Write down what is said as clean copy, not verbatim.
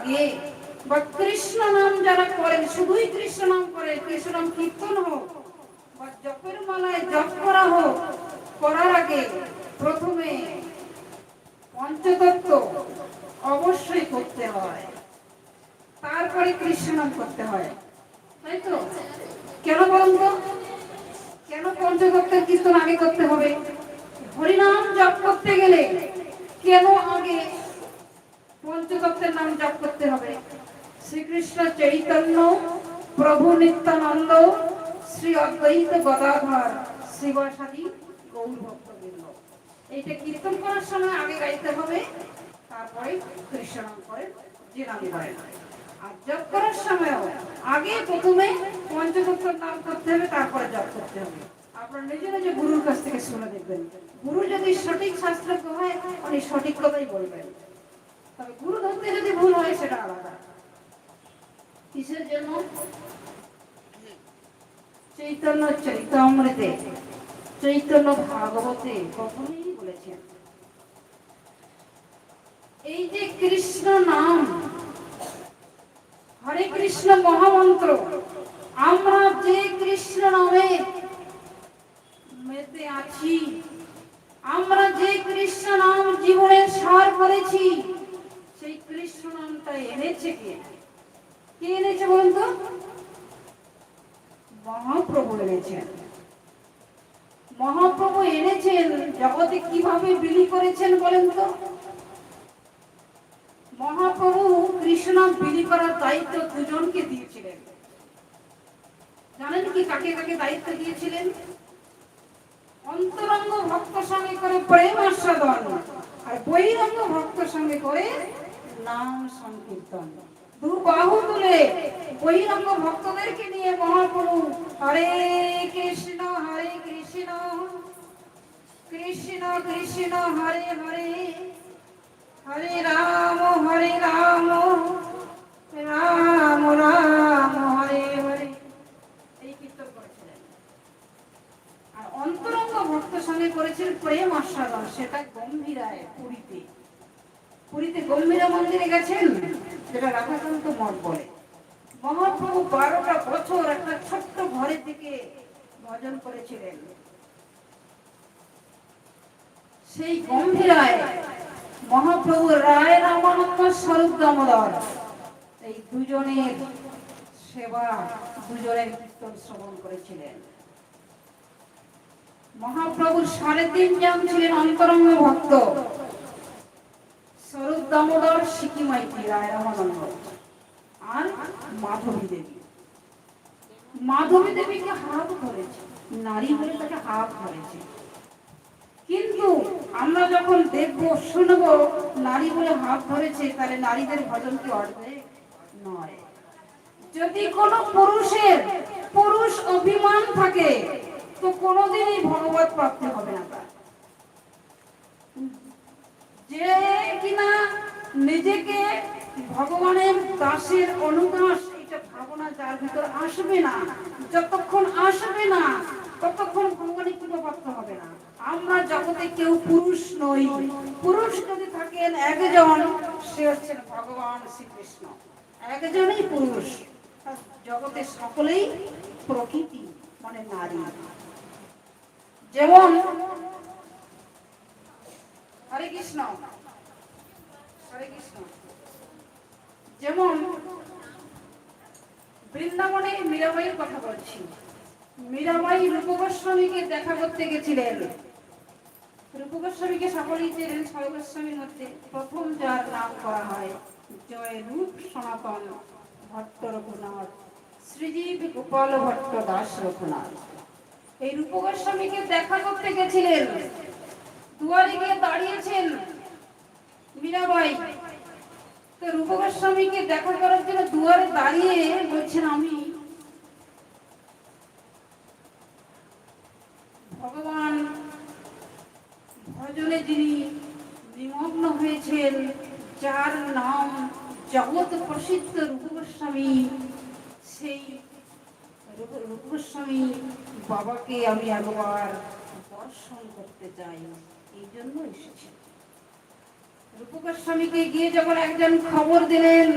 আগে বা কৃষ্ণ নাম যারা করেন, শুধুই কৃষ্ণ নাম করে, কৃষ্ণ নাম কীর্তন হোক বা জপের মালায় জপ করা হোক, করার আগে প্রথমে পঞ্চতত্ত্ব অবশ্যই করতে হয়, তারপরে কৃষ্ণ নাম করতে হয়, তাই তো? কেন বলুন তো, কেন পঞ্চতত্ত্বের কীর্তন আগে করতে হবে? হরিনাম জপ করতে গেলে কেন আগে পঞ্চতত্ত্বের নাম জপ করতে হবে? শ্রীকৃষ্ণ চৈতন্য প্রভু নিত্যানন্দ শ্রী অদ্বৈত গদাধর শিবাসাদি গৌর ভক্তবৃন্দ, এইটা কীর্তন করার সময় আগে গাইতে হবে, তারপরে কৃষ্ণ নাম করে যে নাম করেন। আর জপ করার সময়ও আগে প্রথমে পঞ্চতত্ত্বের নাম করতে হবে, তারপরে জপ করতে হবে। আপনারা নিজে নিজে গুরুর কাছ থেকে শুনে দেখবেন, গুরু যদি সঠিক শাস্ত্রজ্ঞ হয় উনি সঠিক কথাই বলবেন, তবে গুরু ধরতে যদি ভুল হয় সেটা আলাদা। কিসের জন্য? চৈতন্য চরিতামৃতে, চৈতন্য ভাগবতে প্রথমেই বলেছেন এই যে কৃষ্ণ নাম, হরে কৃষ্ণ মহামন্ত্র, আমরা যে কৃষ্ণ নামে মেতে আছি, আমরা যে কৃষ্ণ নাম জীবনের সার করেছি, সেই কৃষ্ণ নামটা এনেছে কে? কে এনেছে বলুন তো? মহাপ্রভু এনেছেন। মহাপ্রভু এনেছেন, জগতে কিভাবে বিলি করেছেন বলেন তো? মহাপ্রভু কৃষ্ণ নাম বিলি করার দায়িত্ব দুজনকে দিয়েছিলেন। জানেন কি কাকে কাকে দায়িত্ব দিয়েছিলেন? অন্তরঙ্গ ভক্ত সঙ্গে করে প্রেম আস্বাদন, আর বহিরঙ্গ ভক্ত সঙ্গে করে নাম সংকীর্তন। দু বাহু তুলে বহিরঙ্গ ভক্তদেরকে নিয়ে মহাপ্রভু হরে কৃষ্ণ কৃষ্ণ কৃষ্ণ হরে হরে, হরে রাম রাম রাম হরে হরে, এই কীর্তন করেছিলেন। আর অন্তরঙ্গ ভক্ত সঙ্গে করেছেন প্রেম আস্বাদন, সেটা গম্ভীরায় পুরীতে। পুরীতে গম্ভীরা মন্দিরে গেছেন, যেটা রাধাকান্ত মঠ বলে। মহাপ্রভু 12টা বছর একটা ছোট্ট ঘরে থেকে ভজন করেছিলেন। সেই গম্ভীরায় মহাপ্রভু রায় রামানন্দ স্বরূপ দামোদর, এই দুজনের সেবা, দুজনের কীর্তন শ্রবণ করেছিলেন। মহাপ্রভুর 3.5 জন ছিলেন অন্তরঙ্গ ভক্ত, স্বরূপ দামোদর, সিকিমাইতি, রায় রামানন্দ আর মাধবী দেবী। মাধবী দেবীকে হাত ধরেছে, নারী বলে তাকে হাত ধরেছে, কিন্তু আমরা যখন দেখবো শুনবো নারী বলে হাত ধরেছে, তাহলে নারীদের ভজন কি অর্ধেক নয়? যদি কোনো পুরুষের পুরুষ অভিমান থাকে তো কোনোদিনই ভগবত প্রাপ্তি হবে না। তার যে কিনা নিজেকে ভগবানের দাসের অনুদাস, এটা ভাবনা যার ভিতর আসবে না, যতক্ষণ আসবে না ততক্ষণ ভগবানের কৃপা প্রাপ্ত হবে না। আমরা জগতে কেউ পুরুষ নই, পুরুষ যদি থাকেন একজন, সে হচ্ছেন ভগবান শ্রীকৃষ্ণ, একজনই পুরুষ। জগতে সকলেই প্রকৃতি মানে নারী। যেমন হরে কৃষ্ণ হরে কৃষ্ণ, যেমন বৃন্দাবনে মীরাবাইয়ের কথা বলছি। মীরাবাই রূপ গোস্বামীকে দেখা করতে গেছিলেন। রূপ গোস্বামীকে সকলেই চেনেন, 6 গোস্বামীর মধ্যে প্রথম যার নাম করা হয় জয় রূপ সনাতন ভট্ট রঘুনাথ শ্রীজীব গোপাল ভট্ট দাস রঘুনাথ। এই রূপ গোস্বামীকে দেখা করতে গেছিলেন, দুয়ারে গিয়ে দাঁড়িয়েছেন মীরাবাই। তো রূপ গোস্বামীকে দেখা করার জন্য দুয়ারে দাঁড়িয়ে বলছেন, আমি ভগবান ভজনে যিনি নিমগ্ন হয়েছেন, যার নাম জগৎ প্রসিদ্ধ রূপ গোস্বামী, সেই রূপ গোস্বামী বাবাকে আমি একবার দর্শন করতে চাই, এই জন্য এসেছি। রূপক গোস্বামীকে গিয়ে যখন একজন খবর দিলেন